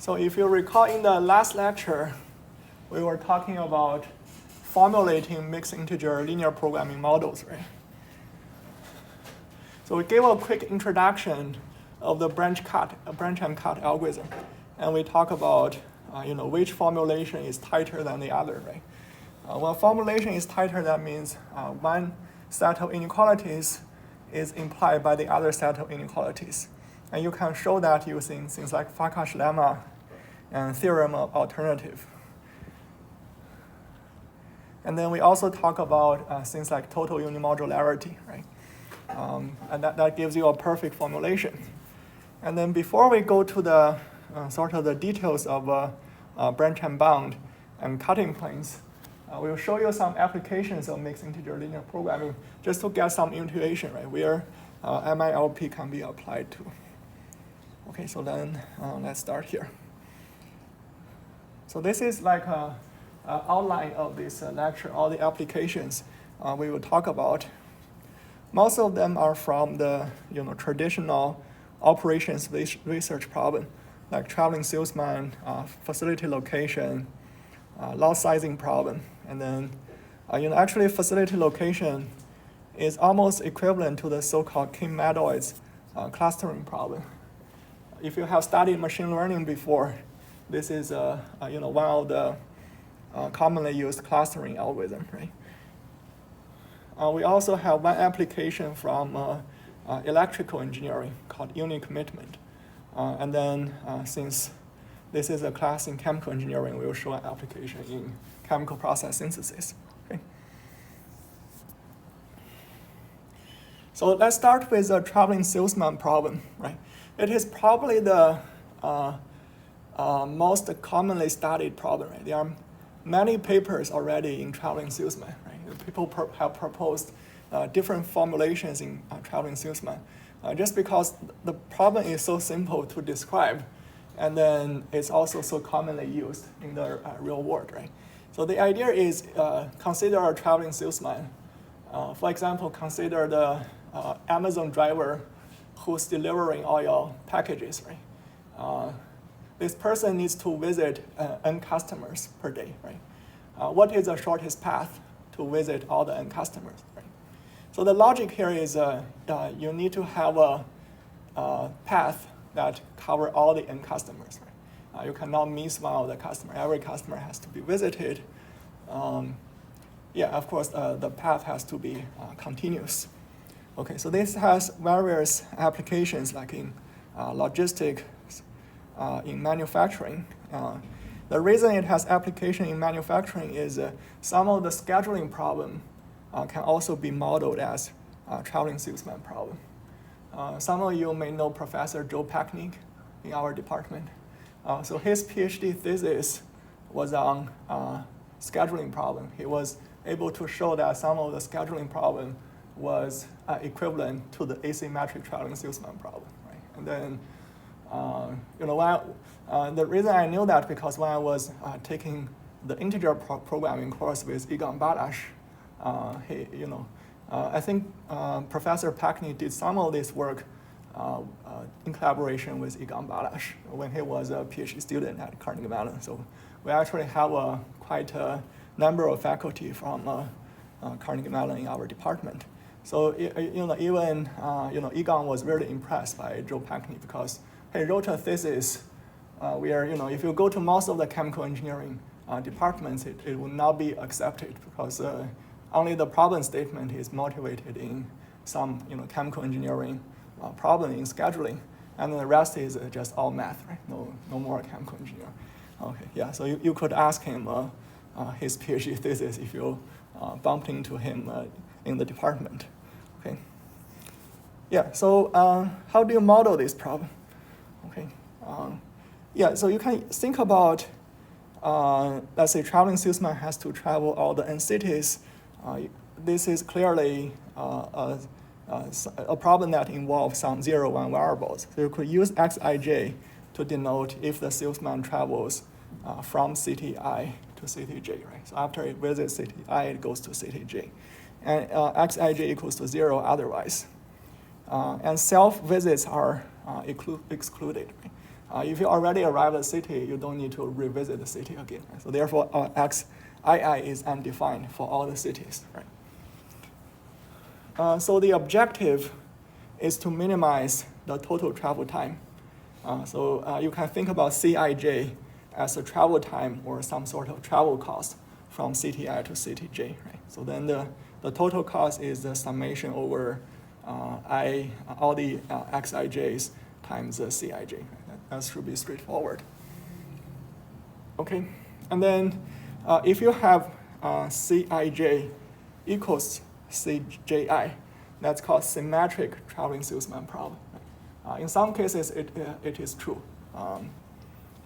So if you recall in the last lecture, we were talking about formulating mixed integer linear programming models, right? So we gave a quick introduction of the branch and cut algorithm, and we talk about which formulation is tighter than the other, right? When formulation is tighter, that means one set of inequalities is implied by the other set of inequalities. And you can show that using things like Farkas lemma and theorem of alternative. And then we also talk about things like total unimodularity, right? And that gives you a perfect formulation. And then before we go to the sort of the details of branch and bound and cutting planes, we'll show you some applications of mixed integer linear programming just to get some intuition, right, where MILP can be applied to. Okay, so then let's start here. So this is like an outline of this lecture, all the applications we will talk about. Most of them are from the traditional operations research problem, like traveling salesman, facility location, lot sizing problem. And then actually facility location is almost equivalent to the so-called Kim-Maddox clustering problem. If you have studied machine learning before, this is one of the commonly used clustering algorithm, right? We also have one application from electrical engineering called unit commitment. And then since this is a class in chemical engineering, we will show an application in chemical process synthesis. Okay. So let's start with the traveling salesman problem, right? It is probably the most commonly studied problem, right? There are many papers already in traveling salesman, right? People have proposed different formulations in traveling salesman, just because the problem is so simple to describe, and then it's also so commonly used in the real world, right? So the idea is consider a traveling salesman. For example, consider the Amazon driver who's delivering all your packages, right? This person needs to visit n customers per day, right? What is the shortest path to visit all the n customers, right? So the logic here is you need to have a path that cover all the n customers, right? You cannot miss one of the customers. Every customer has to be visited. Of course, the path has to be continuous. Okay, so this has various applications like in logistics, in manufacturing. The reason it has application in manufacturing is some of the scheduling problem can also be modeled as traveling salesman problem. Some of you may know Professor Joe Packnick in our department. So his PhD thesis was on scheduling problem. He was able to show that some of the scheduling problem was equivalent to the asymmetric traveling salesman problem, right? And then, the reason I knew that because when I was taking the integer programming course with Egon Balash, I think Professor Packnick did some of this work in collaboration with Egon Balash when he was a PhD student at Carnegie Mellon. So we actually have quite a number of faculty from Carnegie Mellon in our department. So even Egon was really impressed by Joe Packnick because he wrote a thesis where if you go to most of the chemical engineering departments, it will not be accepted because only the problem statement is motivated in some chemical engineering problem in scheduling, and the rest is just all math, right? No more chemical engineering. Okay, yeah. So you could ask him his PhD thesis if you bumped into him in the department. Okay. Yeah. So how do you model this problem? Okay. So you can think about, let's say, traveling salesman has to travel all the n cities. This is clearly a problem that involves some 0-1 variables. So you could use xij to denote if the salesman travels from city I to city j, right? So after it visits city I, it goes to city j. And xij equals to 0 otherwise. And self-visits are excluded, right? If you already arrived at the city, you don't need to revisit the city again. Right? So therefore, xii is undefined for all the cities. Right? So the objective is to minimize the total travel time. So you can think about Cij as a travel time or some sort of travel cost from city I to city j. Right? So then the total cost is the summation over all the xij's times Cij. Right? That should be straightforward. Okay, and then if you have Cij equals Cji, that's called symmetric traveling salesman problem. In some cases, it is true.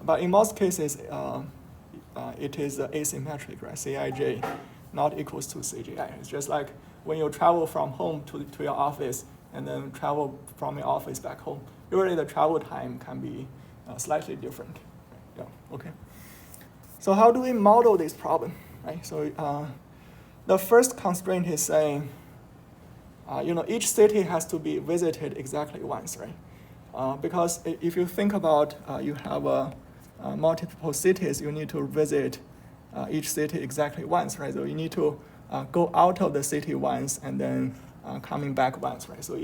But in most cases, it is asymmetric, right? Cij not equals to Cji. It's just like when you travel from home to your office and then travel from your office back home. Usually the travel time can be slightly different. Yeah, okay. So how do we model this problem, right? So the first constraint is saying, each city has to be visited exactly once, right? Because if you think about you have multiple cities, you need to visit each city exactly once, right? So you need to go out of the city once and then coming back once, right? So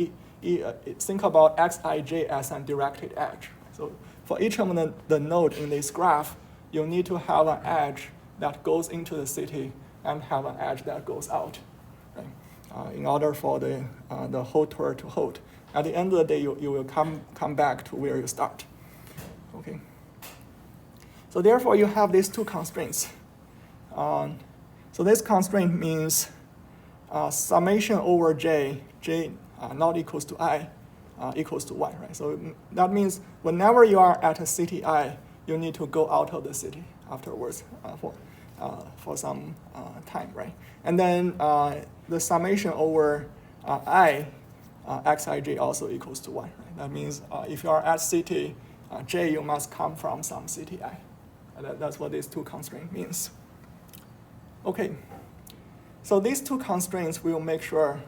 think about xij as a directed edge. So for each of the node in this graph, you need to have an edge that goes into the city and have an edge that goes out, right? In order for the whole tour to hold. At the end of the day, you will come back to where you start. Okay. So therefore, you have these two constraints. So this constraint means summation over j not equals to I, equals to 1, right? So that means whenever you are at a city I, you need to go out of the city afterwards for some time, right? And then the summation over I, xij also equals to 1, right? That means if you are at city j, you must come from some city I. That's what these two constraints means. Okay, so these two constraints will make sure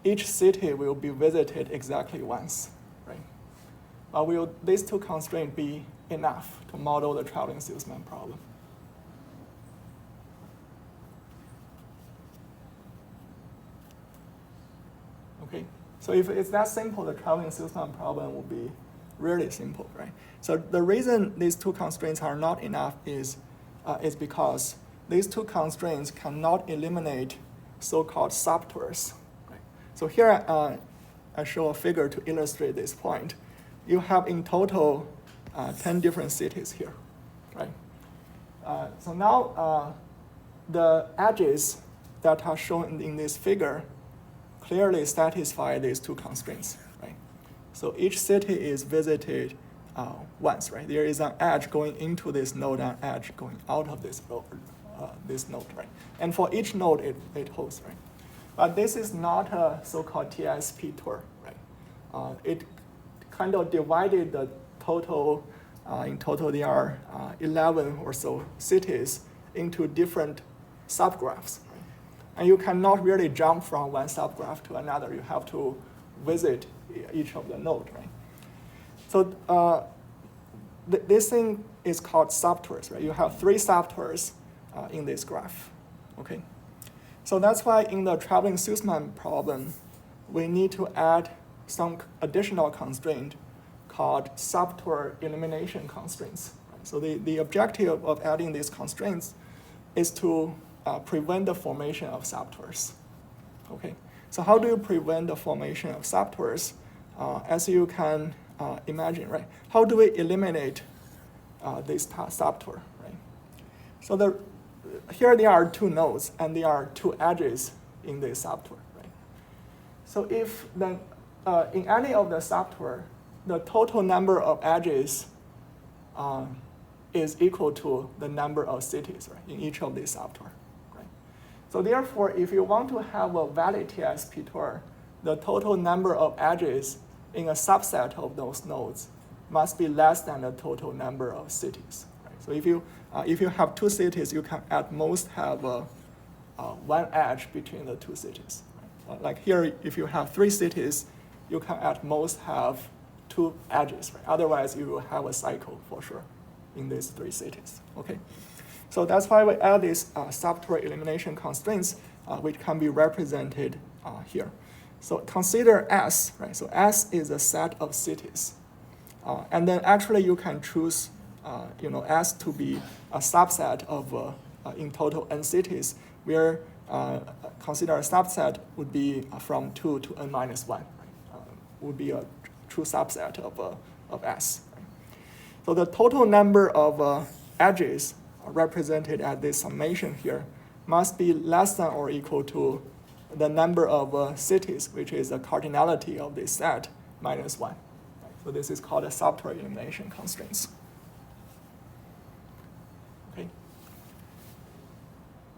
each city will be visited exactly once, right? But will these two constraints be enough to model the traveling salesman problem? Okay, so if it's that simple, the traveling salesman problem will be really simple, right? So the reason these two constraints are not enough is because these two constraints cannot eliminate so-called subtours. Right? So here I show a figure to illustrate this point. You have in total 10 different cities here, right? So now the edges that are shown in this figure clearly satisfy these two constraints, right? So each city is visited once, right? There is an edge going into this node and an edge going out of this node, right? And for each node, it holds, right? But this is not a so-called TSP tour, right? It kind of divided the total, in total there are 11 or so cities into different subgraphs, right? And you cannot really jump from one subgraph to another. You have to visit each of the nodes, right? So this thing is called subtours, right? You have 3 subtours in this graph, okay? So that's why in the traveling salesman problem, we need to add some additional constraint called subtour elimination constraints. Right? So the objective of adding these constraints is to prevent the formation of subtours, okay? So how do you prevent the formation of subtours? As you can imagine, right? How do we eliminate this subtour, right? So here there are 2 nodes and there are 2 edges in this subtour, right? So if then in any of the subtour, the total number of edges is equal to the number of cities, right, in each of these subtour, right? So therefore, if you want to have a valid TSP tour, the total number of edges in a subset of those nodes must be less than the total number of cities, right? So if you have 2 cities, you can at most have 1 edge between the 2 cities. Right? Like here, if you have 3 cities, you can at most have two edges, right? Otherwise, you will have a cycle for sure in these three cities, okay? So that's why we add these subtour elimination constraints, which can be represented here. So consider S, right? So S is a set of cities. And then actually you can choose S to be a subset of, in total, n cities, where consider a subset would be from 2 to n minus 1, right? Would be a true subset of S. Right? So the total number of edges represented at this summation here must be less than or equal to the number of cities, which is the cardinality of this set, minus 1. Right? So this is called a subtour elimination constraints. Okay.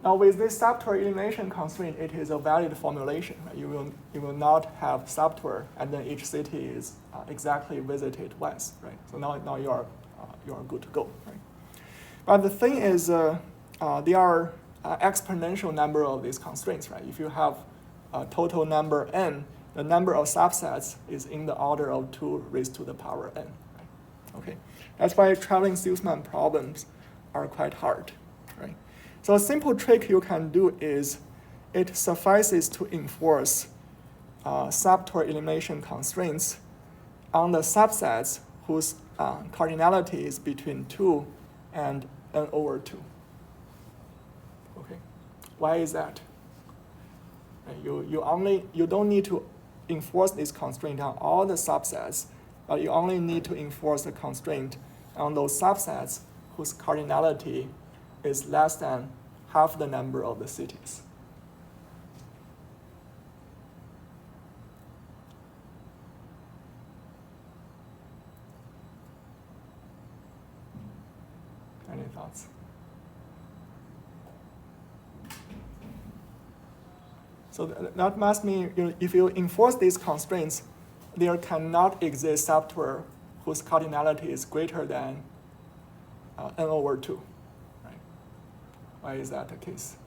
Now with this subtour elimination constraint, it is a valid formulation. Right? You will not have subtour, and then each city is exactly visited once. Right? So now you are good to go. Right? But the thing is, there are exponential number of these constraints, right? If you have a total number n, the number of subsets is in the order of 2 raised to the power n. Right? Okay, that's why traveling salesman problems are quite hard, right? So a simple trick you can do is, it suffices to enforce subtour elimination constraints on the subsets whose cardinality is between 2 and n over 2. Okay, why is that? You don't need to enforce this constraint on all the subsets, but you only need to enforce the constraint on those subsets whose cardinality is less than half the number of the cities. Any thoughts? So that must mean if you enforce these constraints, there cannot exist subtour whose cardinality is greater than n over 2. Right? Why is that the case?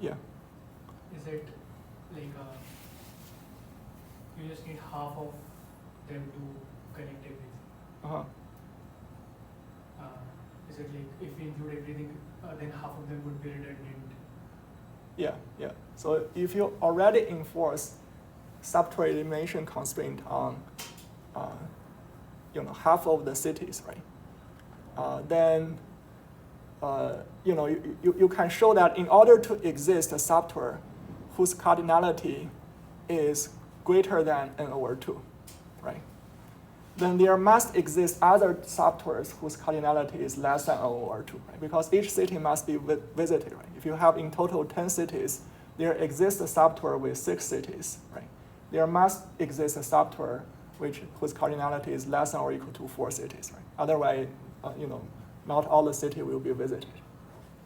Yeah. Is it like you just need half of them to connect everything? Uh-huh. Is it like if we include everything, then half of them would be redundant? Yeah. So if you already enforce subtour elimination constraint on half of the cities, right? Then you can show that in order to exist a subtour whose cardinality is greater than n over 2, right? Then there must exist other subtours whose cardinality is less than n over 2, right? Because each city must be visited, right? If you have in total 10 cities, there exists a subtour with 6 cities, right? There must exist a subtour whose cardinality is less than or equal to 4 cities, right? Otherwise, not all the city will be visited.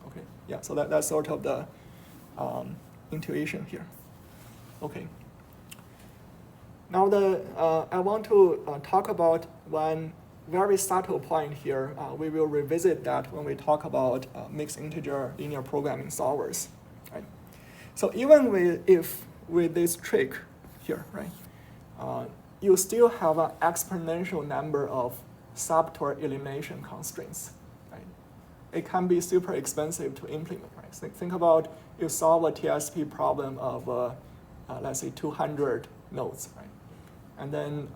Okay, yeah, so that's sort of the intuition here. Okay. Now I want to talk about one very subtle point here. We will revisit that when we talk about mixed integer linear programming solvers. Right? So even with this trick here, right, you still have an exponential number of subtour elimination constraints. Right? It can be super expensive to implement. Right? So think about you solve a TSP problem of let's say 200 nodes, right? And then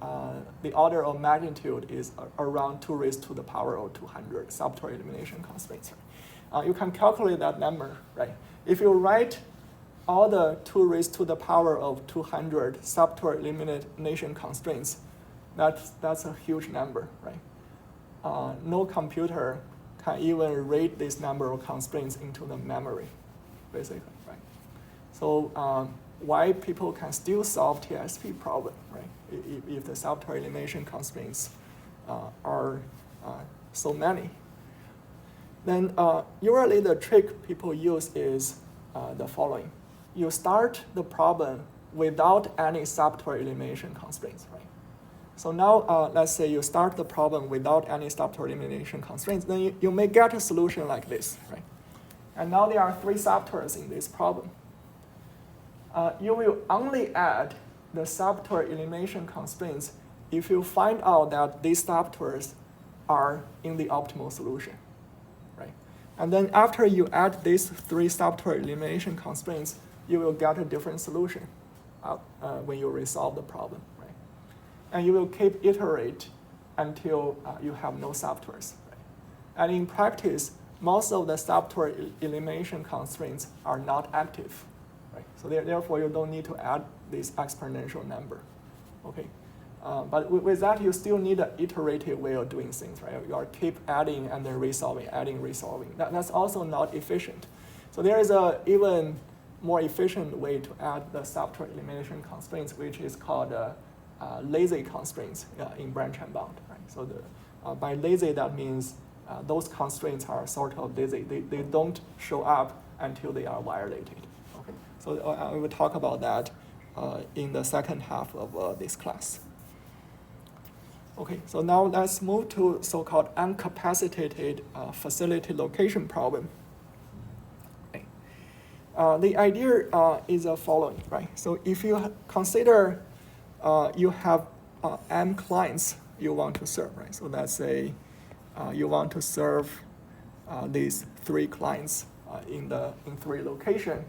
the order of magnitude is around 2 raised to the power of 200 subtour elimination constraints. You can calculate that number, right? If you write all the 2 raised to the power of 200 subtour elimination constraints, that's a huge number, right? No computer can even read this number of constraints into the memory, basically, right? So why people can still solve TSP problem, right? If the subtour elimination constraints are so many. Then usually the trick people use is the following. You start the problem without any subtour elimination constraints, right? So now let's say you start the problem without any subtour elimination constraints, then you may get a solution like this, right? And now there are 3 subtours in this problem. you will only add the subtour elimination constraints if you find out that these subtours are in the optimal solution, right? And then after you add these 3 subtour elimination constraints, you will get a different solution when you resolve the problem, right? And you will keep iterate until you have no subtours, right? And in practice, most of the subtour elimination constraints are not active, right? So therefore, you don't need to add this exponential number, okay? But with that, you still need an iterative way of doing things, right? You are keep adding and then resolving, adding, resolving. That's also not efficient. So there is a even more efficient way to add the subtour elimination constraints, which is called lazy constraints in branch and bound, right? So by lazy, that means those constraints are sort of lazy. They don't show up until they are violated. Okay. So I will talk about that in the second half of this class. Okay, so now let's move to so-called incapacitated facility location problem. Okay. The idea is the following, right? So if you consider you have M clients you want to serve, right? So let's say you want to serve these 3 clients in 3 locations.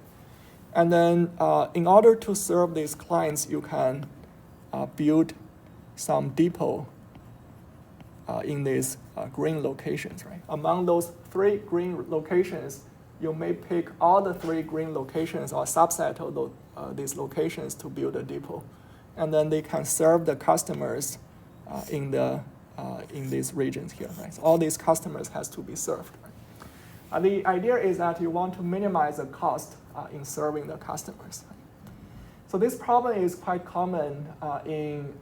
And then in order to serve these clients, you can build some depot in these green locations, right? Among those 3 green locations, you may pick all the 3 green locations or subset of these locations to build a depot. And then they can serve the customers in these regions here, right? So all these customers has to be served, right? And the idea is that you want to minimize the cost in serving the customers. So this problem is quite common in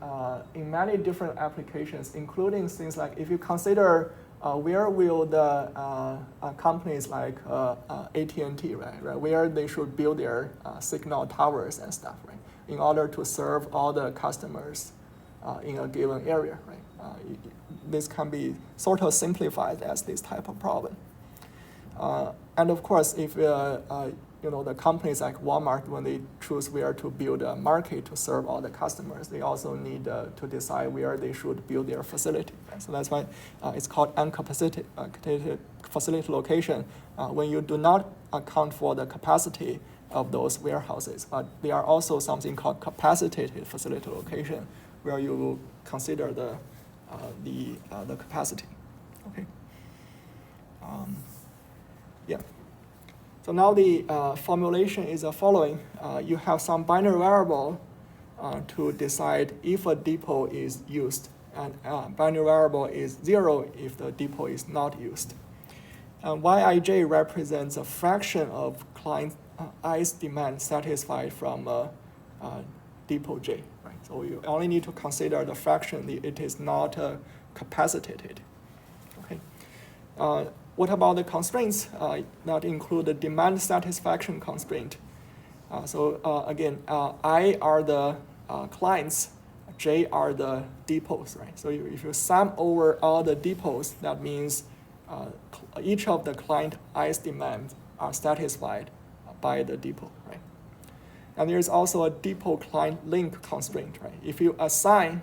many different applications, including things like if you consider where will the companies like AT&T, right, where they should build their signal towers and stuff, right, in order to serve all the customers in a given area, right? This can be sort of simplified as this type of problem. And of course, if the companies like Walmart, when they choose where to build a market to serve all the customers, they also need to decide where they should build their facility. Right? So that's why it's called incapacitated facility location, when you do not account for the capacity of those warehouses. But they are also something called capacitated facility location, where you will consider the capacity. Okay. Yeah. So now the formulation is the following. You have some binary variable to decide if a depot is used, and binary variable is 0 if the depot is not used. And Yij represents a fraction of client i's demand satisfied from depot J. Right? So you only need to consider the fraction. It is not capacitated. Okay. What about the constraints that include the demand satisfaction constraint? Again, I are the clients, J are the depots, right? So if you sum over all the depots, that means each of the client I's demands are satisfied by the depot, right? And there's also a depot client link constraint, right? If you assign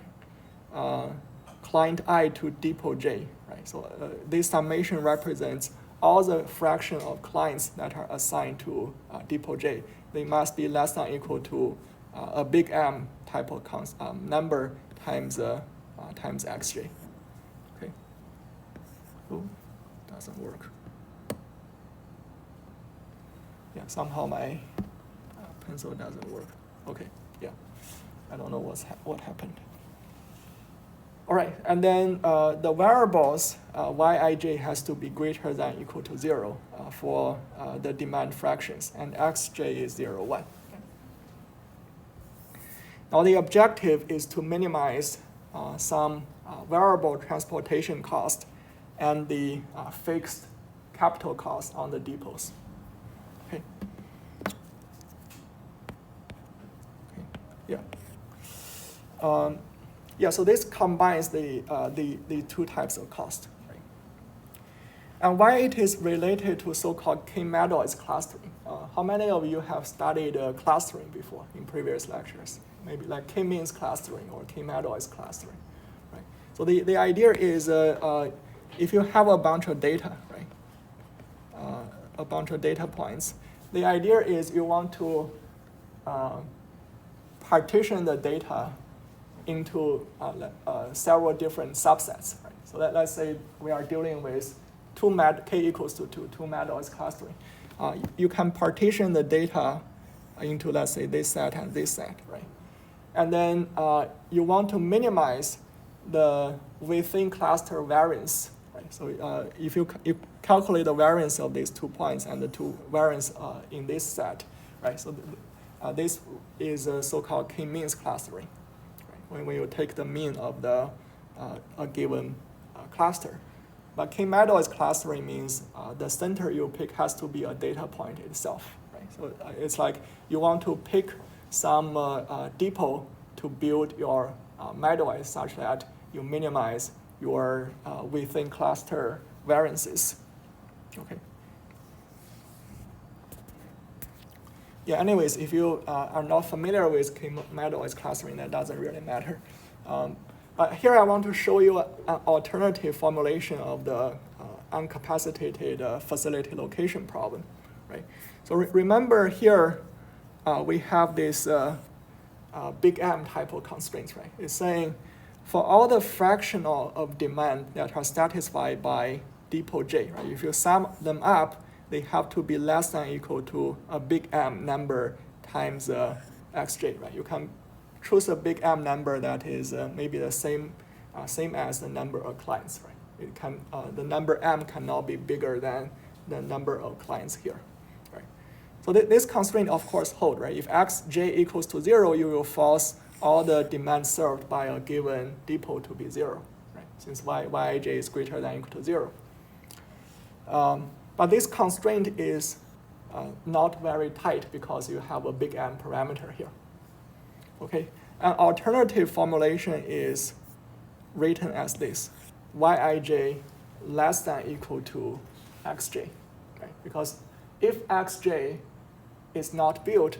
client I to depot J, right? So this summation represents all the fraction of clients that are assigned to depot J. They must be less than or equal to a big M type of number times xj. Okay. Oh, doesn't work. Yeah, somehow my pencil doesn't work. Okay. Yeah, I don't know what happened. All right, and then the variables, Yij has to be greater than or equal to 0 for the demand fractions, and xj is 0, 1. Now the objective is to minimize some variable transportation cost and the fixed capital cost on the depots. Okay. Yeah. Yeah, so this combines the 2 types of cost. Right? And why it is related to so-called K-Meadows clustering, how many of you have studied clustering before in previous lectures? Maybe like k-means clustering or k-Madois clustering, right? So the idea is if you have a bunch of data, right? A bunch of data points, the idea is you want to partition the data into several different subsets, right? So let's say we are dealing with k equals to 2 Madois clustering. You can partition the data into, let's say, this set and this set, right? And then you want to minimize the within cluster variance, right? So if you calculate the variance of these 2 points and the 2 variance in this set, right? So this is a so-called k-means clustering, right? When you take the mean of a given cluster. But k-Madois clustering means the center you pick has to be a data point itself, right? So it's like you want to pick some depot to build your Madois such that you minimize your within cluster variances. Okay. Yeah. Anyways, if you are not familiar with k-Madois clustering, that doesn't really matter. But here I want to show you an alternative formulation of the uncapacitated facility location problem, right? So remember here we have this big M type of constraint, right? It's saying for all the fractional of demand that are satisfied by depot J, right? If you sum them up, they have to be less than or equal to a big M number times xj, right? You can choose a big M number that is maybe the same as the number of clients, right? It can the number M cannot be bigger than the number of clients here, right? So this constraint, of course, hold, right? If xj equals to 0, you will force all the demand served by a given depot to be 0, right? Since yij is greater than or equal to 0. But this constraint is not very tight because you have a big M parameter here. Okay, an alternative formulation is written as this: yij less than or equal to xj, right? Because if xj is not built,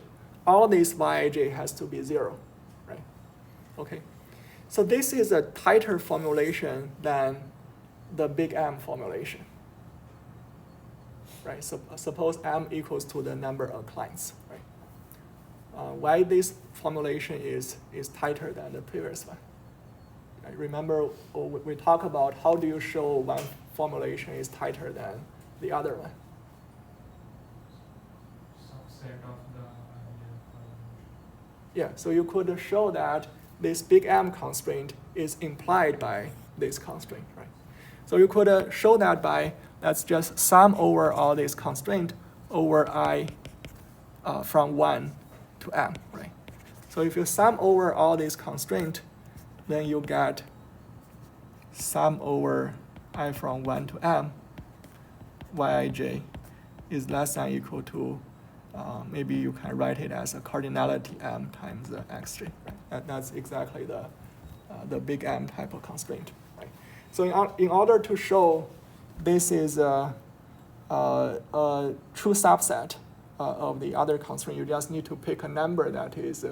all these yij has to be 0, right? Okay, so this is a tighter formulation than the big M formulation, right? So suppose M equals to the number of clients, right? Why this formulation is tighter than the previous one? Right? Remember, we talk about how do you show one formulation is tighter than the other one? Subset of the Yeah, so you could show that this big M constraint is implied by this constraint, right? So you could show that by, let's just sum over all these constraints over I from 1 to M, right? So if you sum over all these constraints, then you get sum over I from 1 to M, yij is less than or equal to, maybe you can write it as a cardinality M times the xj, right? That's exactly the big M type of constraint, right? So in order to show this is a true subset of the other constraint, you just need to pick a number that is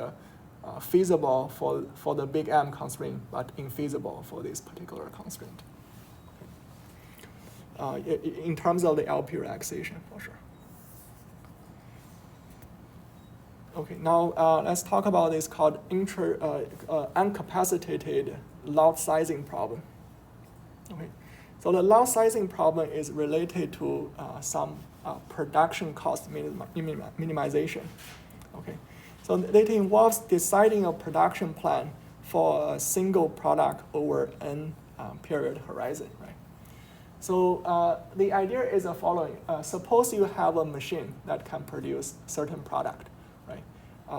feasible for the big M constraint, but infeasible for this particular constraint. In terms of the LP relaxation, for sure. Okay, now let's talk about this called uncapacitated lot sizing problem. Okay, so the lot sizing problem is related to some production cost minimization. Okay, so it involves deciding a production plan for a single product over n period horizon, right? So the idea is the following. Suppose you have a machine that can produce certain product, right?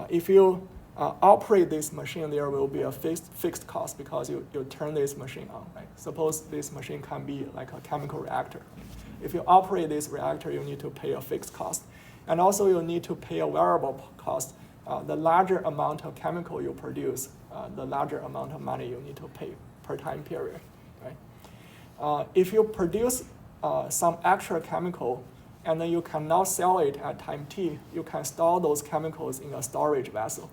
If you operate this machine, there will be a fixed cost because you turn this machine on, right? Suppose this machine can be like a chemical reactor. If you operate this reactor, you need to pay a fixed cost. And also you need to pay a variable cost. The larger amount of chemical you produce, the larger amount of money you need to pay per time period, right? If you produce some extra chemical and then you cannot sell it at time t, you can store those chemicals in a storage vessel.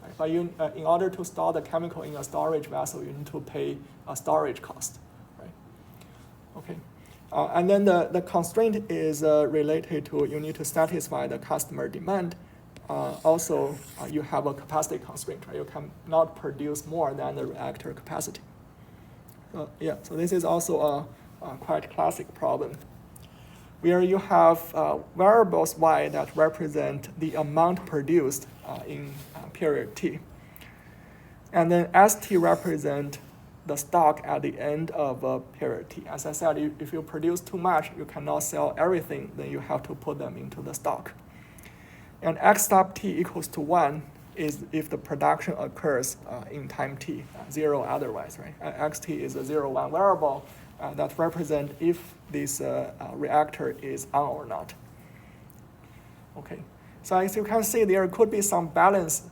Right? But in order to store the chemical in a storage vessel, you need to pay a storage cost. Right? Okay. And then the constraint is related to you need to satisfy the customer demand. Also, you have a capacity constraint. Right? You cannot produce more than the reactor capacity. So this is also a quite classic problem, where you have variables y that represent the amount produced in period t. And then st represent the stock at the end of period t. As I said, if you produce too much, you cannot sell everything, then you have to put them into the stock. And x sub t equals to 1 is if the production occurs in time t, 0 otherwise, right? Xt is a 0, 1 variable that represent if this reactor is on or not. Okay, so as you can see, there could be some balance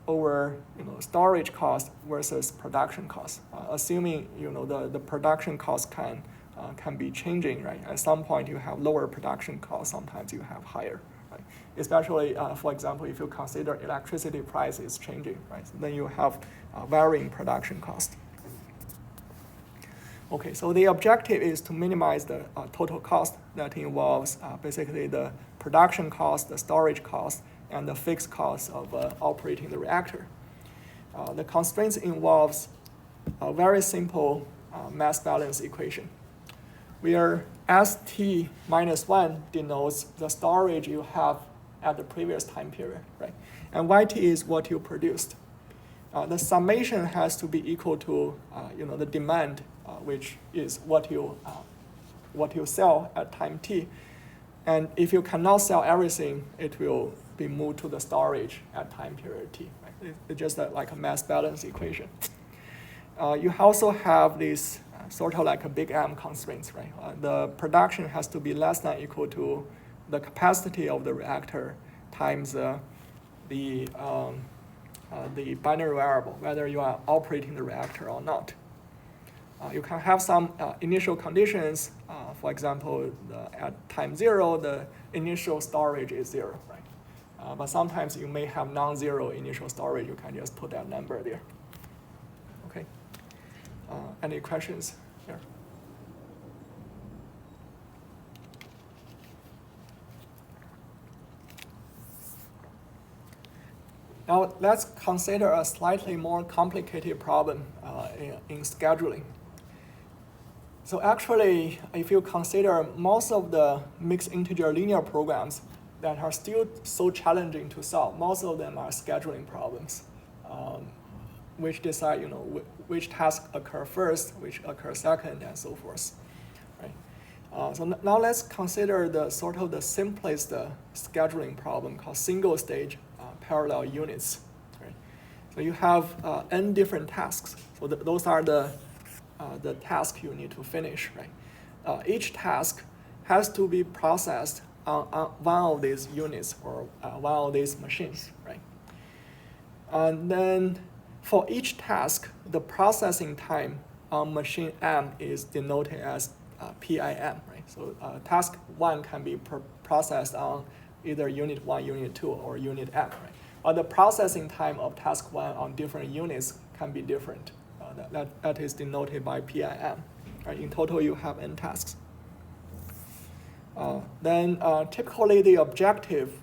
over storage cost versus production cost, assuming the production cost can be changing, right? At some point you have lower production cost, sometimes you have higher. Especially, for example, if you consider electricity price is changing, right? So then you have varying production cost. Okay, so the objective is to minimize the total cost that involves basically the production cost, the storage cost, and the fixed cost of operating the reactor. The constraints involves a very simple mass balance equation, where St minus 1 denotes the storage you have at the previous time period, right? And Yt is what you produced. The summation has to be equal to the demand, which is what you sell at time t. And if you cannot sell everything, it will be moved to the storage at time period t. Right? It's just like a mass balance equation. You also have this sort of like a big M constraints, right? The production has to be less than equal to the capacity of the reactor times the binary variable, whether you are operating the reactor or not. You can have some initial conditions. For example, at time 0, the initial storage is 0, right? But sometimes you may have non-zero initial storage. You can just put that number there. Okay. Any questions here? Now let's consider a slightly more complicated problem in scheduling. So actually, if you consider most of the mixed integer linear programs that are still so challenging to solve, most of them are scheduling problems, which decide which tasks occur first, which occur second, and so forth. Right? So now let's consider the sort of the simplest scheduling problem called single stage parallel units. Right? So you have n different tasks. So those are the task you need to finish. Right? Each task has to be processed on one of these units or one of these machines. Right? And then for each task, the processing time on machine M is denoted as PIM. Right? So task 1 can be processed on either unit 1, unit 2, or unit M. Right? But the processing time of task 1 on different units can be different. That is denoted by PIM. Right? In total, you have n tasks. Then typically the objective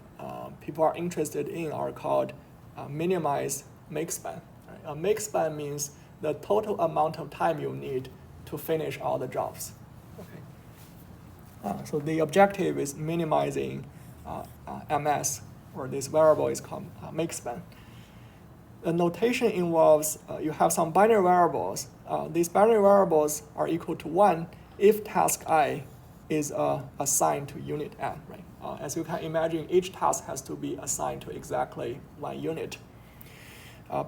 people are interested in are called minimize makespan. Right? A makespan means the total amount of time you need to finish all the jobs. Okay. So the objective is minimizing MS, or this variable is called makespan. The notation involves you have some binary variables. These binary variables are equal to 1 if task I is assigned to unit M. Right? As you can imagine, each task has to be assigned to exactly 1 unit.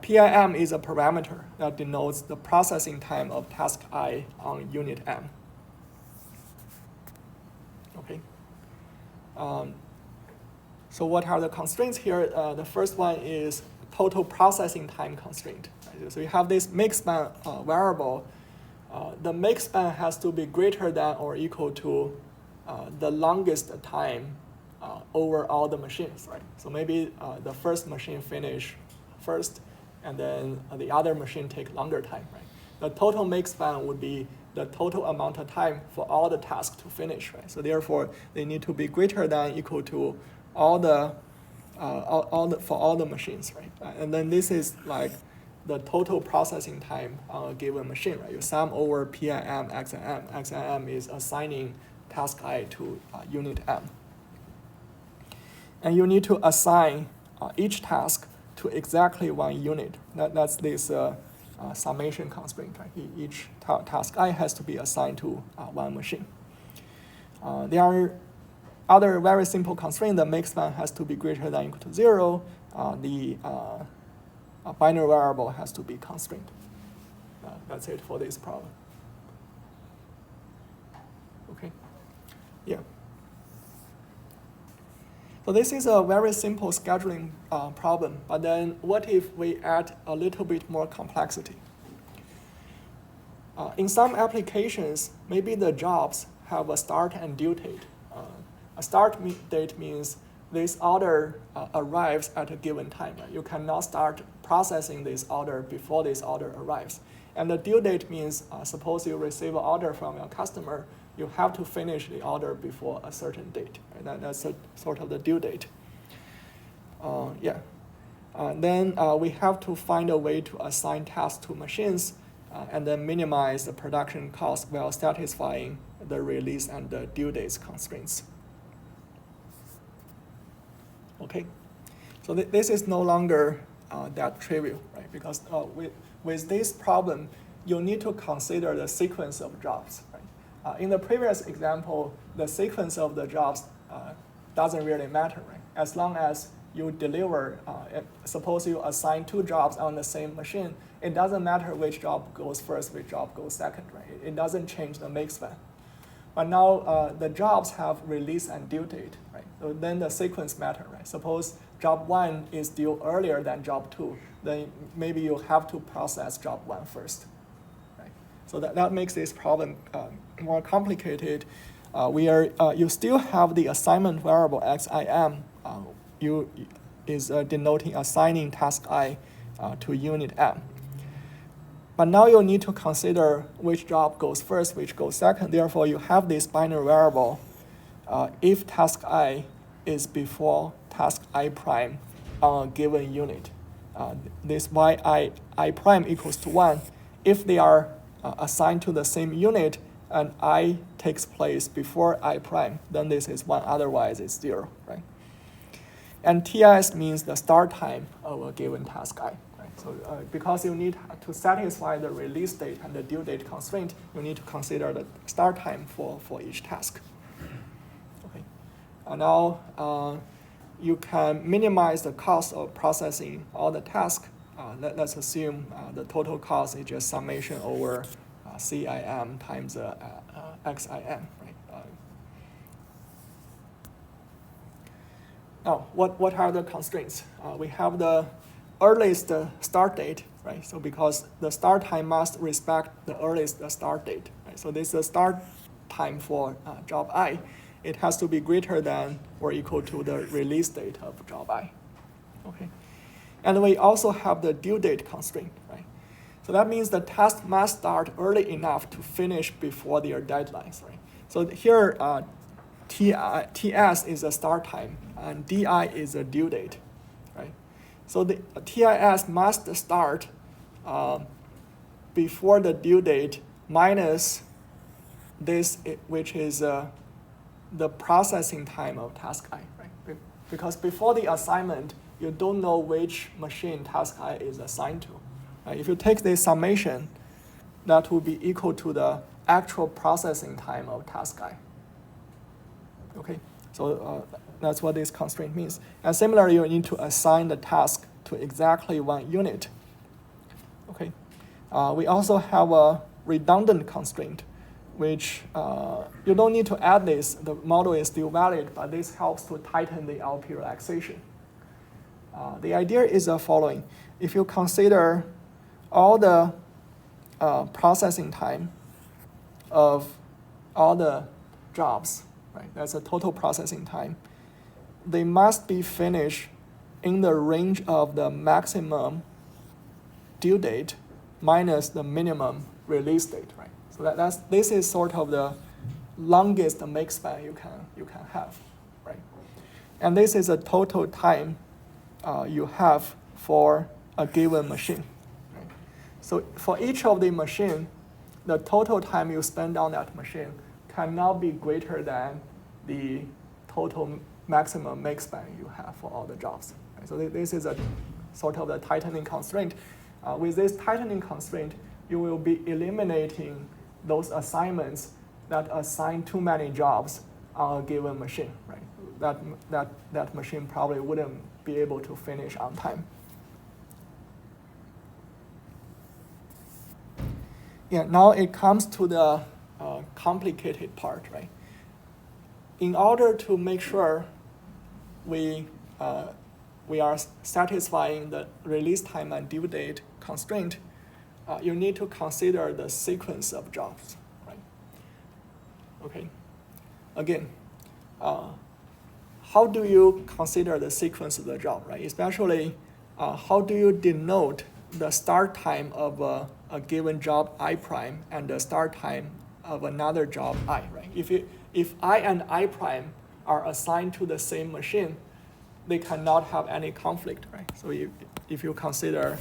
PIM is a parameter that denotes the processing time of task I on unit M. Okay. So what are the constraints here? The first one is total processing time constraint. Right? So you have this makespan variable. The makespan has to be greater than or equal to the longest time over all the machines, right? So maybe the first machine finish first, and then the other machine take longer time, right? The total make span would be the total amount of time for all the tasks to finish, right? So therefore, they need to be greater than equal to for all the machines, right? And then this is like the total processing time on a given machine, right? You sum over PIM, XIM. XIM is assigning task I to unit M. And you need to assign each task to exactly 1 unit. That's this summation constraint, right? Each task I has to be assigned to 1 machine. There are other very simple constraints. The make span has to be greater than or equal to 0. The binary variable has to be constrained. That's it for this problem. Okay, yeah. So this is a very simple scheduling problem, but then what if we add a little bit more complexity? In some applications, maybe the jobs have a start and due date. A start date means this order arrives at a given time. Right? You cannot start processing this order before this order arrives. And the due date means, suppose you receive an order from your customer, you have to finish the order before a certain date. Right? That's sort of the due date. Then we have to find a way to assign tasks to machines and then minimize the production cost while satisfying the release and the due dates constraints. Okay, so this is no longer that trivial, right? Because with this problem, you need to consider the sequence of jobs, right? In the previous example, the sequence of the jobs doesn't really matter, right? As long as you deliver, suppose you assign 2 jobs on the same machine, it doesn't matter which job goes first, which job goes second, right? It doesn't change the make span. But now the jobs have release and due date, right? So then the sequence matter, right? Suppose job 1 is due earlier than job 2, then maybe you have to process job 1 first, right? So that makes this problem more complicated. You still have the assignment variable XIM is denoting assigning task I to unit M. But now you need to consider which job goes first, which goes second. Therefore, you have this binary variable if task I is before task I prime on a given unit. This I prime equals to 1. If they are assigned to the same unit and I takes place before I prime, then this is 1, otherwise it's 0, right? And TS means the start time of a given task I. So because you need to satisfy the release date and the due date constraint, you need to consider the start time for each task. Okay. And now you can minimize the cost of processing all the tasks. Let's assume the total cost is just summation over CIM times XIM. Right? Now, what are the constraints? We have the earliest start date, right? So because the start time must respect the earliest start date, right? So this is the start time for job I. It has to be greater than or equal to the release date of job I, okay? And we also have the due date constraint, right? So that means the task must start early enough to finish before their deadlines, right? So here, TS is a start time and DI is a due date, right? So the TIS must start before the due date minus this, which is the processing time of task I, right? Because before the assignment, you don't know which machine task I is assigned to. Right? If you take this summation, that will be equal to the actual processing time of task I. Okay, so that's what this constraint means. And similarly, you need to assign the task to exactly 1 unit. Okay, we also have a redundant constraint, which you don't need to add this. The model is still valid, but this helps to tighten the LP relaxation. The idea is the following. If you consider all the processing time of all the jobs right? That's a total processing time. They must be finished in the range of the maximum due date minus the minimum release date, right? So this is sort of the longest make span you can have, right? And this is a total time you have for a given machine, right? So for each of the machine, the total time you spend on that machine cannot be greater than the total maximum make span you have for all the jobs, right? So this is a sort of the tightening constraint. With this tightening constraint, you will be eliminating those assignments that assign too many jobs on a given machine, right? That machine probably wouldn't be able to finish on time. Yeah, now it comes to the complicated part, right? In order to make sure we are satisfying the release time and due date constraint, you need to consider the sequence of jobs, right? Okay. Again, how do you consider the sequence of the job, right? Especially, how do you denote the start time of a given job I prime and the start time of another job I, right? If I and I prime are assigned to the same machine, they cannot have any conflict, right? So if you consider,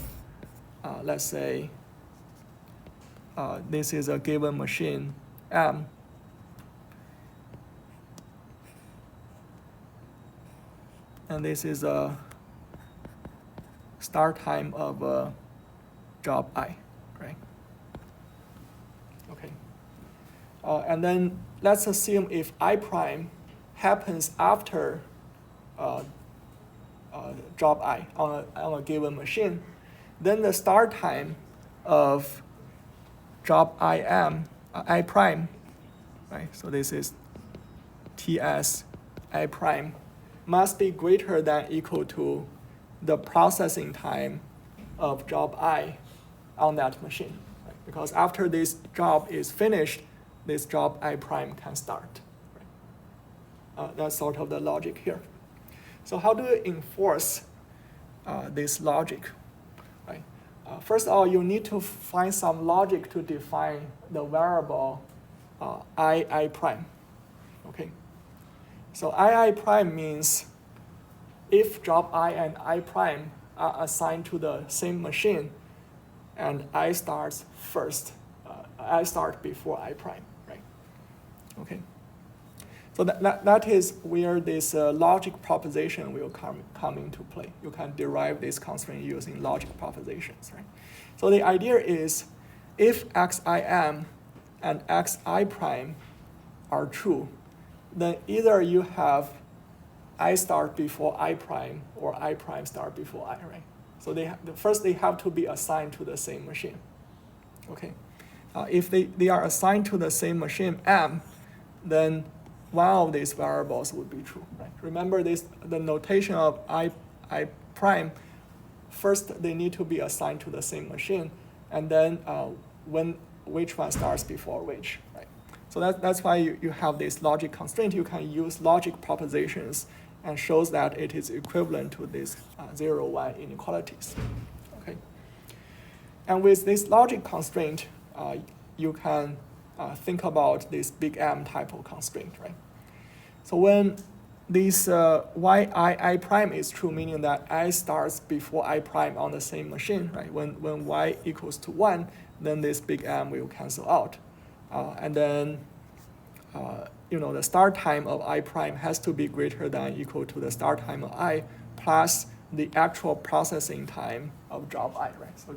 let's say, this is a given machine M, and this is a start time of job I, right? Okay. And then let's assume if I prime happens after job I on a given machine, then the start time of job I prime, right? So this is TS I prime must be greater than equal to the processing time of job I on that machine, right? Because after this job is finished, this job I prime can start, right? That's sort of the logic here. So how do you enforce this logic, right? First of all, you need to find some logic to define the variable I prime, okay? So I prime means if job I and I prime are assigned to the same machine and I starts first, I start before I prime, right? Okay. So that is where this logic proposition will come into play. You can derive this constraint using logic propositions, right? So the idea is if xim and xi prime are true, then either you have I start before I prime or I prime start before I, right? So first they have to be assigned to the same machine, okay? If they are assigned to the same machine M, then one of these variables would be true, right? Remember the notation of I prime, first they need to be assigned to the same machine, and then which one starts before which, right? So that's why you have this logic constraint. You can use logic propositions and shows that it is equivalent to these 0, 1 inequalities, okay? And with this logic constraint, you can think about this big M type of constraint, right? So when this I prime is true, meaning that I starts before I prime on the same machine, right? When Y equals to 1, then this big M will cancel out. And then, the start time of I prime has to be greater than equal to the start time of I plus the actual processing time of job I, right? So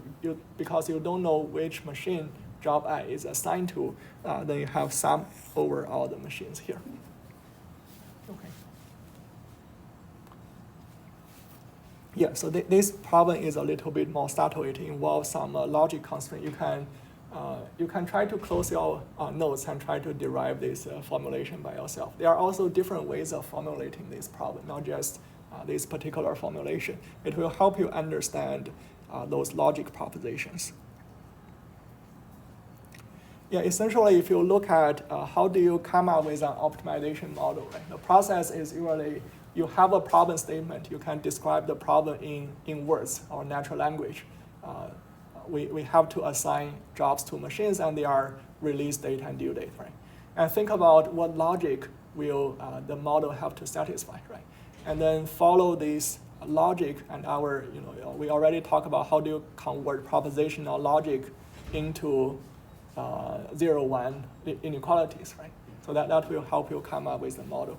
because you don't know which machine job I is assigned to, then you have sum over all the machines here. Okay. Yeah, so this problem is a little bit more subtle. It involves some logic constraint. You can try to close your notes and try to derive this formulation by yourself. There are also different ways of formulating this problem, not just this particular formulation. It will help you understand those logic propositions. Yeah, essentially, if you look at how do you come up with an optimization model, right? The process is usually you have a problem statement. You can describe the problem in words or natural language. We have to assign jobs to machines, and they are release date and due date, right? And think about what logic will the model have to satisfy, right? And then follow this logic and we already talked about how do you convert propositional logic into 0-1 inequalities, right? So that will help you come up with the model.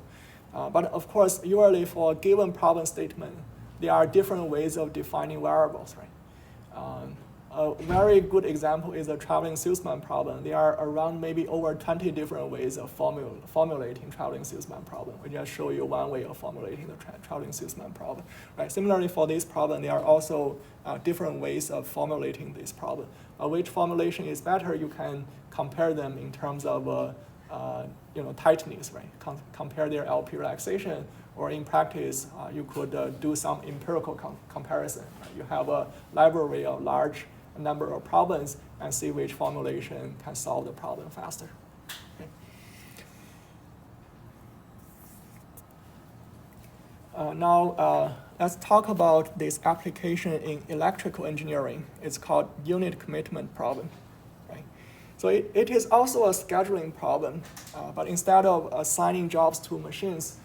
But of course, usually for a given problem statement, there are different ways of defining variables, right? A very good example is the traveling salesman problem. There are around maybe over 20 different ways of formulating traveling salesman problem. We just show you one way of formulating the traveling salesman problem. Right? Similarly, for this problem, there are also different ways of formulating this problem. Which formulation is better? You can compare them in terms of tightness, right? Compare their LP relaxation, or in practice, you could do some empirical comparison. Right? You have a library of large number of problems and see which formulation can solve the problem faster. Okay. Now, let's talk about this application in electrical engineering. It's called unit commitment problem. Right? So it is also a scheduling problem, but instead of assigning jobs to machines,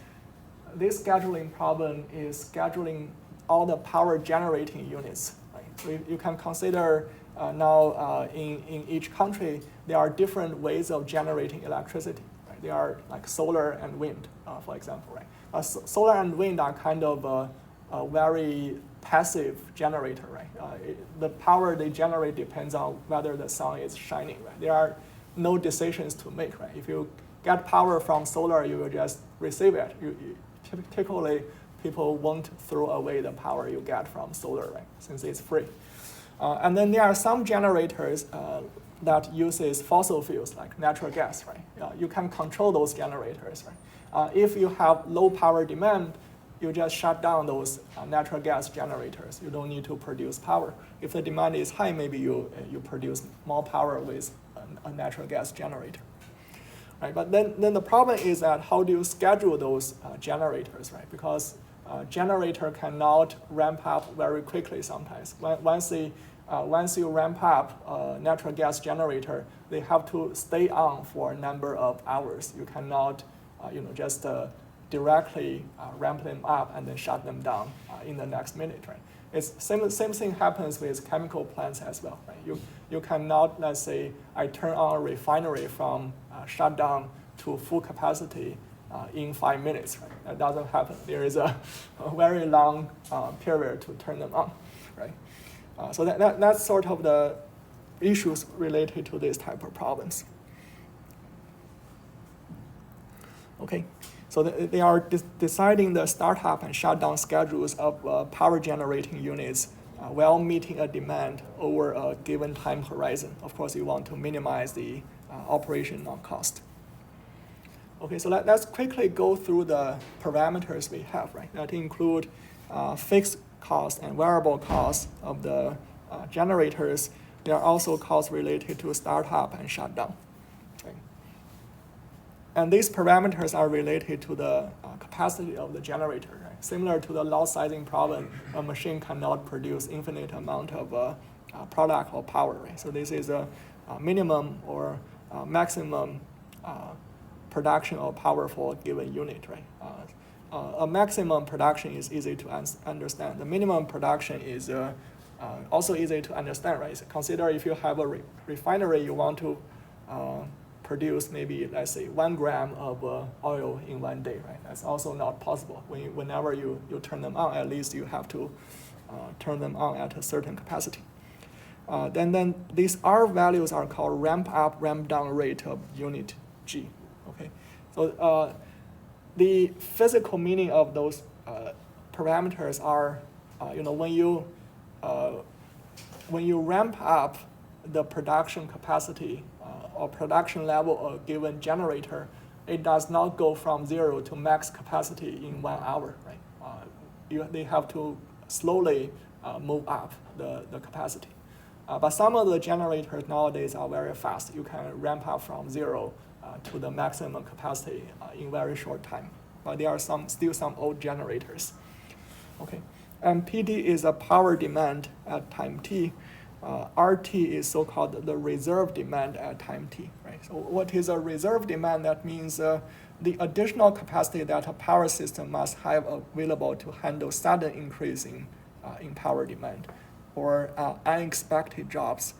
this scheduling problem is scheduling all the power generating units. So you can consider now in each country, there are different ways of generating electricity. Right? They are like solar and wind, for example. Right? Solar and wind are kind of a very passive generator. Right? The power they generate depends on whether the sun is shining. Right? There are no decisions to make. Right? If you get power from solar, you will just receive it. Typically, people won't throw away the power you get from solar, right? Since it's free. And then there are some generators that uses fossil fuels like natural gas, right? You can control those generators, right? If you have low power demand, you just shut down those natural gas generators. You don't need to produce power. If the demand is high, maybe you produce more power with a natural gas generator. Right? But then the problem is that how do you schedule those generators, right? Because generator cannot ramp up very quickly sometimes. Once you ramp up a natural gas generator, they have to stay on for a number of hours. You cannot just directly ramp them up and then shut them down in the next minute, right? It's same thing happens with chemical plants as well, right? You cannot, let's say, I turn on a refinery from shutdown to full capacity in 5 minutes, right? That doesn't happen. There is a very long period to turn them on, right? So that's sort of the issues related to this type of problems. Okay, so they are deciding the startup and shutdown schedules of power generating units while meeting a demand over a given time horizon. Of course, you want to minimize the operational cost. Okay, so let's quickly go through the parameters we have, right? That include fixed cost and variable costs of the generators. There are also costs related to startup and shutdown. Okay. And these parameters are related to the capacity of the generator. Right? Similar to the loss sizing problem, a machine cannot produce infinite amount of product or power. Right? So this is a minimum or maximum production of power for a given unit. Right? A maximum production is easy to understand. The minimum production is also easy to understand, right? So consider if you have a refinery, you want to produce maybe, let's say, 1 gram of oil in 1 day, right? That's also not possible. Whenever you turn them on, at least you have to turn them on at a certain capacity. Then these R values are called ramp up, ramp down rate of unit G. Okay, so the physical meaning of those parameters are, when you ramp up the production capacity or production level of a given generator, it does not go from 0 to max capacity in 1 hour, right? They have to slowly move up the capacity. But some of the generators nowadays are very fast. You can ramp up from 0 to the maximum capacity in very short time. But there are still some old generators. Okay, and PD is a power demand at time t. RT is so-called the reserve demand at time t. Right. So what is a reserve demand? That means the additional capacity that a power system must have available to handle sudden increase in power demand, or unexpected drops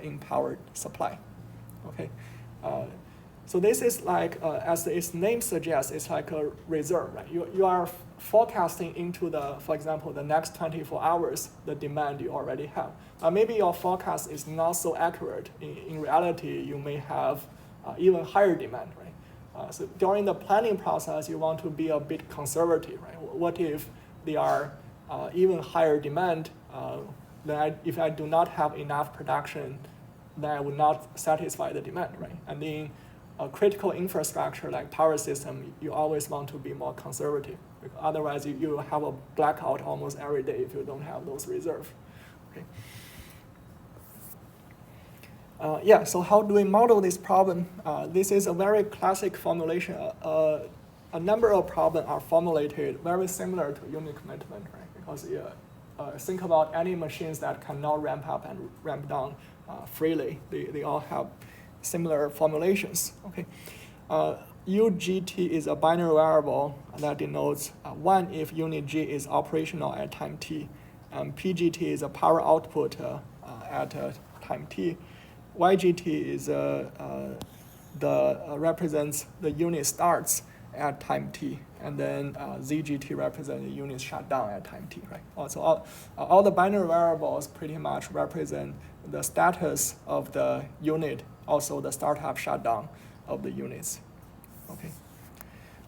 in power supply. Okay, so this is like, as its name suggests, it's like a reserve, right? You are forecasting into for example, the next 24 hours, the demand you already have. Maybe your forecast is not so accurate. In reality, you may have even higher demand, right? So during the planning process, you want to be a bit conservative, right? What if there are even higher demand? If I do not have enough production, then I would not satisfy the demand, right? And in a critical infrastructure like power system, you always want to be more conservative, because otherwise you have a blackout almost every day if you don't have those reserves. Okay. So how do we model this problem? This is a very classic formulation. A number of problems are formulated very similar to unit commitment, right? Because think about any machines that cannot ramp up and ramp down freely. They all have similar formulations. Okay. UGT is a binary variable that denotes 1 if unit G is operational at time t, and PGT is a power output at time t. YGT is represents the unit starts at time t, and then ZGT represents the unit shut down at time t, right? Also, all the binary variables pretty much represent the status of the unit, also the startup shutdown of the units. Okay.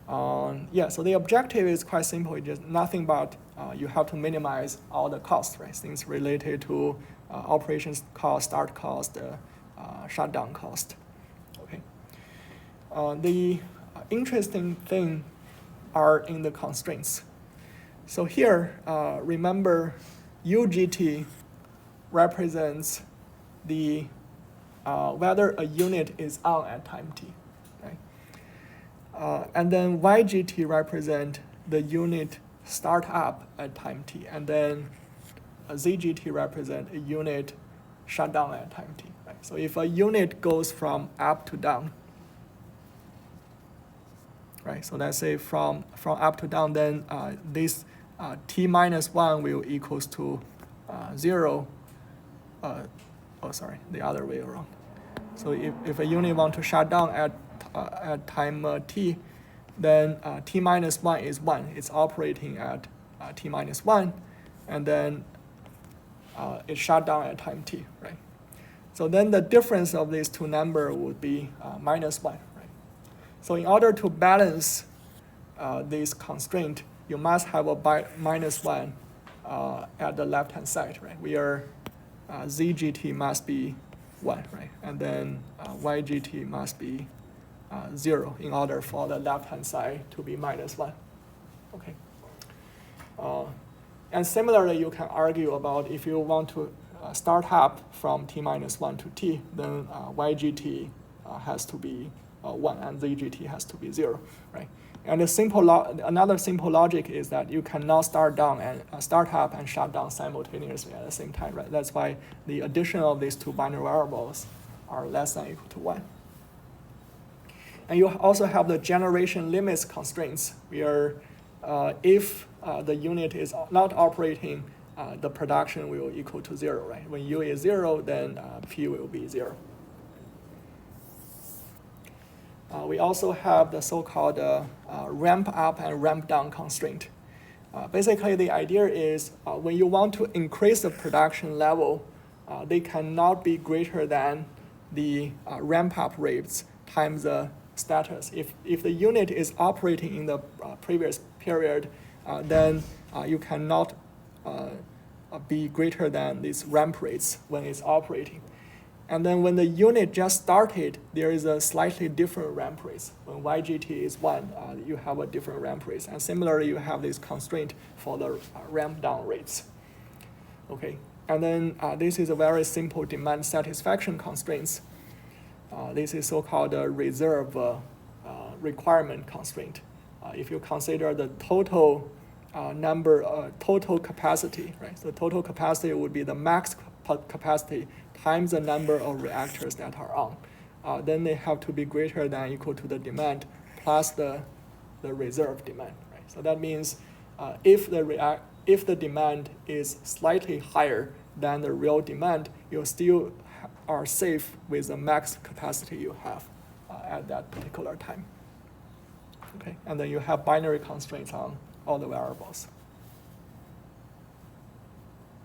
So the objective is quite simple. It's just nothing but you have to minimize all the costs, right? Things related to operations cost, start cost, shutdown cost. Okay. The interesting thing are in the constraints. So here, remember, UGT represents the whether a unit is on at time t, right? And then YGT represent the unit start up at time t, and then ZGT represent a unit shut down at time t, right? So if a unit goes from up to down, right? So let's say from up to down, then this t minus 1 will equals to 0. The other way around. So if a unit want to shut down at time t, then t minus 1 is 1. It's operating at t minus 1, and then it shut down at time t, right? So then the difference of these two numbers would be minus 1, right? So in order to balance this constraint, you must have a minus 1 at the left-hand side, right? Where ZGT must be 1, right? And then YGT must be 0 in order for the left-hand side to be minus 1. Okay. And similarly, you can argue about if you want to start up from t minus 1 to t, then YGT has to be 1 and ZGT has to be 0, right? And another simple logic is that you cannot start down and start up and shut down simultaneously at the same time, right? That's why the addition of these two binary variables are less than or equal to 1. And you also have the generation limits constraints, where if the unit is not operating, the production will equal to 0, right? When U is 0, then P will be 0. We also have the so-called ramp up and ramp down constraint. Basically, the idea is when you want to increase the production level, they cannot be greater than the ramp up rates times the status. If the unit is operating in the previous period, then you cannot be greater than these ramp rates when it's operating. And then when the unit just started, there is a slightly different ramp rates. When YGT is 1, you have a different ramp rates. And similarly, you have this constraint for the ramp down rates. Okay, And then this is a very simple demand satisfaction constraints. This is so-called a reserve requirement constraint. If you consider the total total capacity, right? So total capacity would be the max capacity times the number of reactors that are on. Then they have to be greater than equal to the demand plus the reserve demand, right? So that means if the demand is slightly higher than the real demand, you still are safe with the max capacity you have at that particular time. Okay, and then you have binary constraints on all the variables.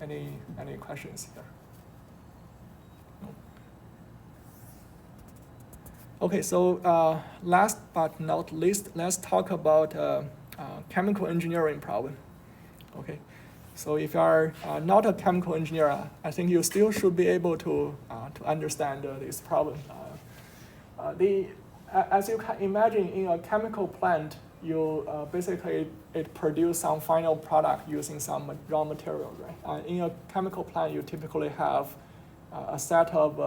Any questions here? No. Okay, so last but not least, let's talk about chemical engineering problem. Okay, so if you are not a chemical engineer, I think you still should be able to understand this problem. As you can imagine, in a chemical plant, you basically it produce some final product using some raw material, right? In a chemical plant, you typically have a set of,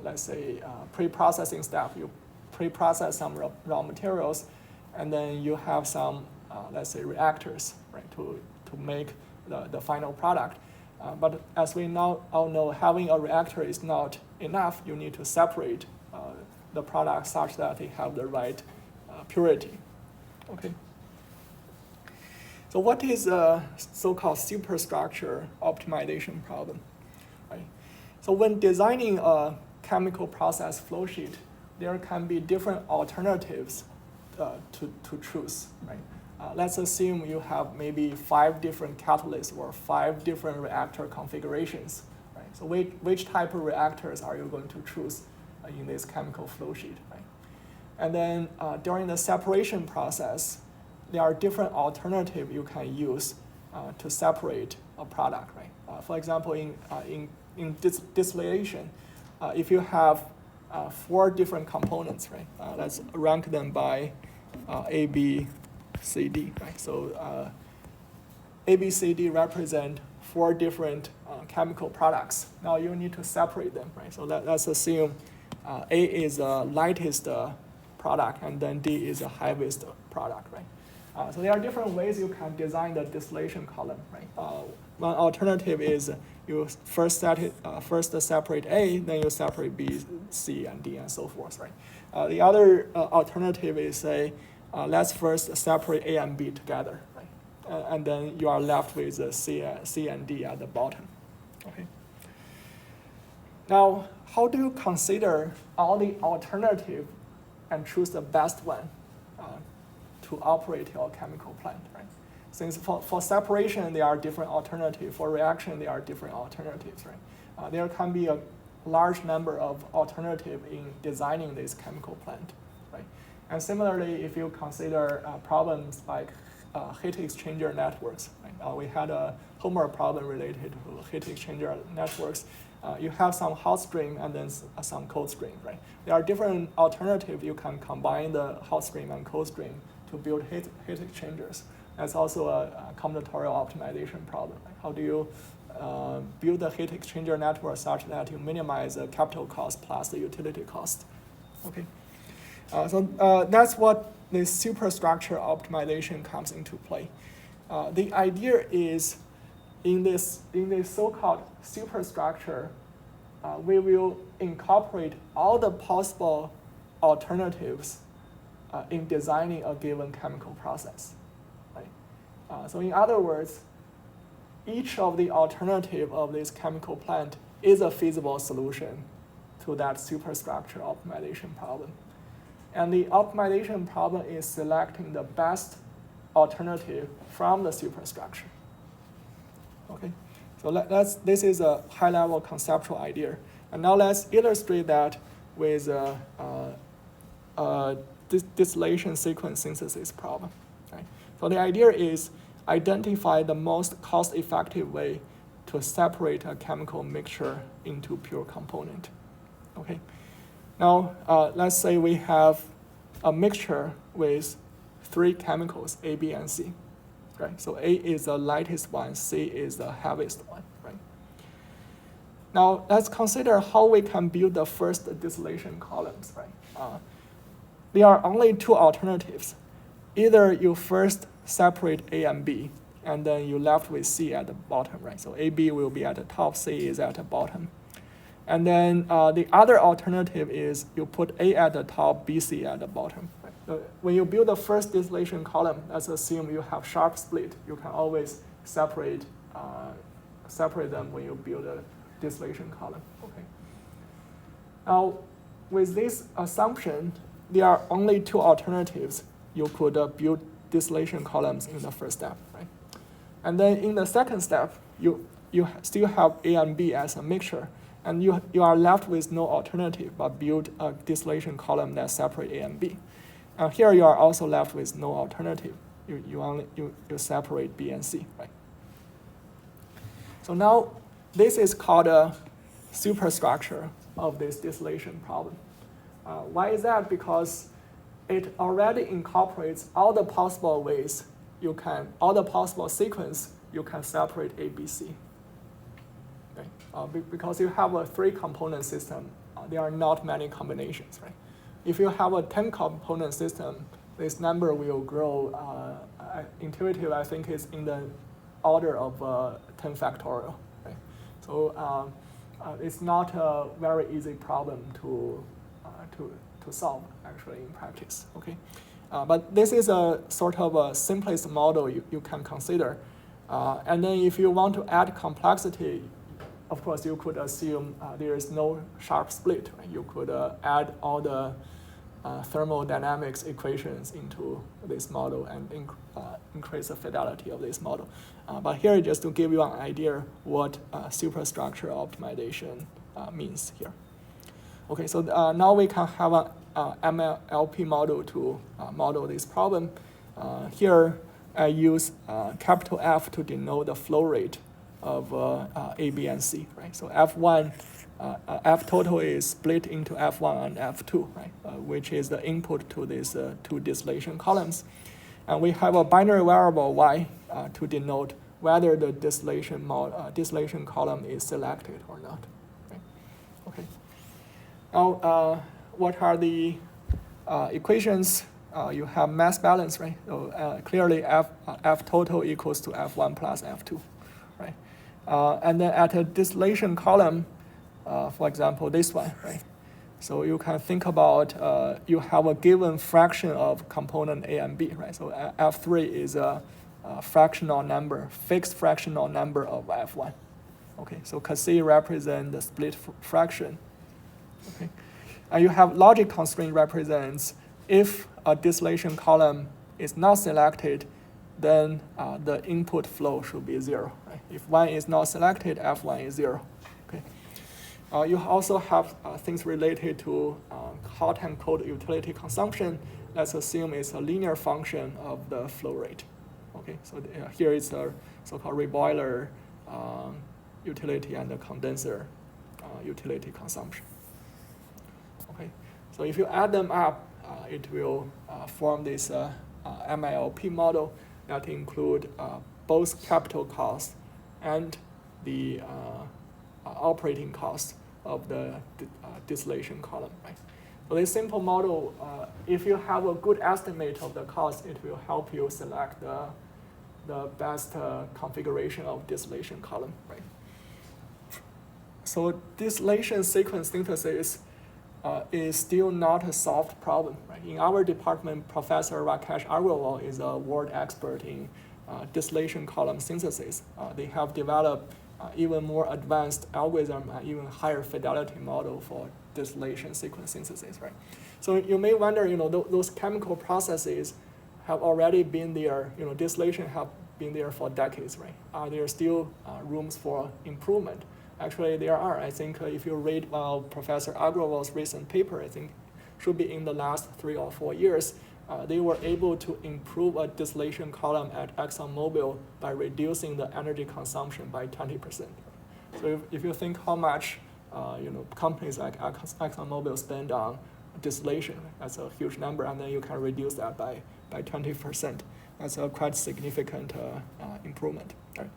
let's say, pre-processing step. You pre-process some raw materials, and then you have some, let's say, reactors, right, to make the final product. But as we now all know, having a reactor is not enough. You need to separate the product such that they have the right purity. Okay. So what is a so-called superstructure optimization problem? Right? So when designing a chemical process flow sheet, there can be different alternatives to choose. Right? Let's assume you have maybe 5 different catalysts or 5 different reactor configurations. Right? So which type of reactors are you going to choose in this chemical flow sheet? Right? And then during the separation process, there are different alternatives you can use to separate a product. Right? For example, in distillation, if you have 4 different components, right? Let's rank them by A, B, C, D. Right? So A, B, C, D represent 4 different chemical products. Now you need to separate them. Right? So let's assume A is the lightest product, and then D is the heaviest product, right? So there are different ways you can design the distillation column, right? One alternative is you first separate A, then you separate B, C, and D, and so forth, right? The other alternative is say, let's first separate A and B together, right? And then you are left with the C and D at the bottom, okay? Now, how do you consider all the alternatives and choose the best one to operate your chemical plant, right? Since for separation, there are different alternatives. For reaction, there are different alternatives, right? There can be a large number of alternatives in designing this chemical plant, right? And similarly, if you consider problems like heat exchanger networks, right? We had a homework problem related to heat exchanger networks. You have some hot stream and then some cold stream, right? There are different alternatives. You can combine the hot stream and cold stream to build heat exchangers. That's also a combinatorial optimization problem. Right? How do you build a heat exchanger network such that you minimize the capital cost plus the utility cost? Okay. So that's what the superstructure optimization comes into play. The idea is in this so-called superstructure, we will incorporate all the possible alternatives in designing a given chemical process. Right? So in other words, each of the alternative of this chemical plant is a feasible solution to that superstructure optimization problem. And the optimization problem is selecting the best alternative from the superstructure. Okay, so this is a high-level conceptual idea. And now let's illustrate that with distillation sequence synthesis problem. Right? So the idea is identify the most cost-effective way to separate a chemical mixture into pure component. Okay. Now let's say we have a mixture with 3 chemicals, A, B, and C. Right? So A is the lightest one, C is the heaviest one. Right? Now let's consider how we can build the first distillation columns, right? There are only two alternatives. Either you first separate A and B, and then you're left with C at the bottom, right? So AB will be at the top, C is at the bottom. And then the other alternative is you put A at the top, BC at the bottom. Right? So when you build the first distillation column, let's assume you have sharp split. You can always separate them when you build a distillation column. Okay. Now, with this assumption, there are only two alternatives. You could build distillation columns in the first step, right? And then in the second step, you still have A and B as a mixture, and you are left with no alternative but build a distillation column that separate A and B. And here you are also left with no alternative. You separate B and C, right? So now this is called a superstructure of this distillation problem. Why is that? Because it already incorporates all the possible ways all the possible sequence you can separate A, B, C. Okay? Because you have a 3-component system, there are not many combinations, right? If you have a 10-component system, this number will grow. Intuitive, I think, is in the order of 10 factorial. Right? So it's not a very easy problem to solve, actually, in practice. Okay, but this is a sort of a simplest model you can consider. And then if you want to add complexity, of course, you could assume there is no sharp split. Right? You could add all the thermodynamics equations into this model and increase the fidelity of this model. But here, just to give you an idea what superstructure optimization means here. Okay, so now we can have an MLP model to model this problem. Here, I use capital F to denote the flow rate of A, B, and C, right? So F1, F total is split into F1 and F2, right? Which is the input to these two distillation columns. And we have a binary variable Y to denote whether the distillation column is selected or not, right? Okay. Now, what are the equations? You have mass balance, right? So clearly F total equals to F1 plus F2, right? And then at a distillation column, for example, this one, right? So you can think about you have a given fraction of component A and B, right? So F3 is a fractional number, fixed fractional number of F1. Okay, so Kasi represents the split fraction. Okay, and you have logic constraint represents if a distillation column is not selected, then the input flow should be 0. Right? If one is not selected, F1 is 0. Okay. You also have things related to hot and cold utility consumption. Let's assume it's a linear function of the flow rate. Okay, so here is a so-called reboiler utility and the condenser utility consumption. Okay, so if you add them up, it will form this MILP model that include both capital costs and the operating costs of the distillation column. Right? So this simple model, if you have a good estimate of the cost, it will help you select the best configuration of distillation column. Right? So distillation sequence synthesis is still not a solved problem. Right? In our department, Professor Rakesh Agrawal is a world expert in distillation column synthesis. They have developed even more advanced algorithm and even higher fidelity model for distillation sequence synthesis. Right? So you may wonder, those chemical processes have already been there. Distillation have been there for decades. Right? Are there still rooms for improvement? Actually, there are. I think if you read Professor Agrawal's recent paper, I think should be in the last 3 or 4 years, they were able to improve a distillation column at ExxonMobil by reducing the energy consumption by 20%. So if you think how much companies like ExxonMobil spend on distillation, that's a huge number, and then you can reduce that by 20%. That's a quite significant improvement. Right?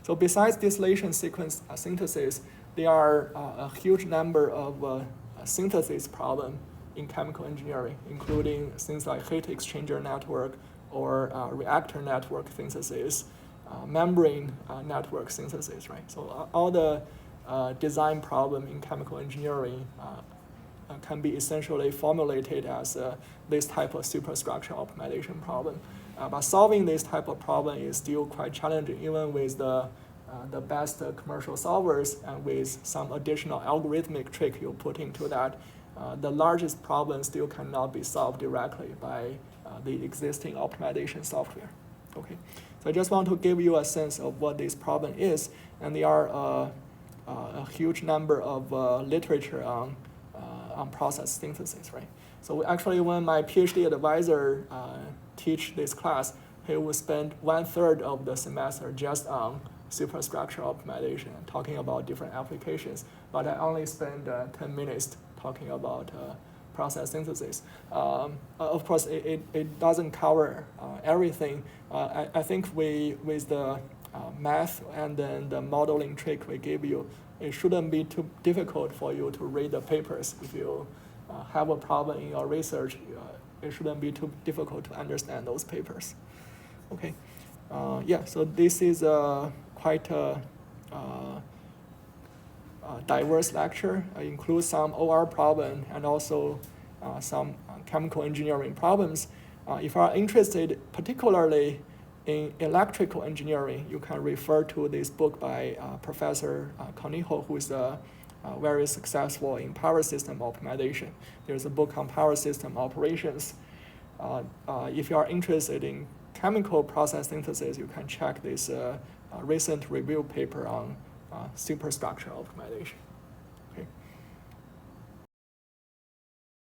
So besides distillation sequence synthesis, there are a huge number of synthesis problems in chemical engineering, including things like heat exchanger network or reactor network synthesis, membrane network synthesis, right? So all the design problem in chemical engineering can be essentially formulated as this type of superstructure optimization problem. But solving this type of problem is still quite challenging, even with the best commercial solvers and with some additional algorithmic trick you put into that. The largest problem still cannot be solved directly by the existing optimization software. Okay, so I just want to give you a sense of what this problem is, and there are a huge number of literature on process synthesis, right? So actually, when my PhD advisor teach this class, he would spend 1/3 of the semester just on superstructure optimization, talking about different applications. But I only spend 10 minutes talking about process synthesis. Of course, it doesn't cover everything. I think with the math and then the modeling trick we give you, it shouldn't be too difficult for you to read the papers. If you have a problem in your research, it shouldn't be too difficult to understand those papers. Okay, yeah, so this is quite a diverse lecture. It includes some OR problem and also some chemical engineering problems. If you are interested particularly in electrical engineering, you can refer to this book by Professor Koniho, who is very successful in power system optimization. There's a book on power system operations. If you are interested in chemical process synthesis, you can check this recent review paper on superstructure optimization.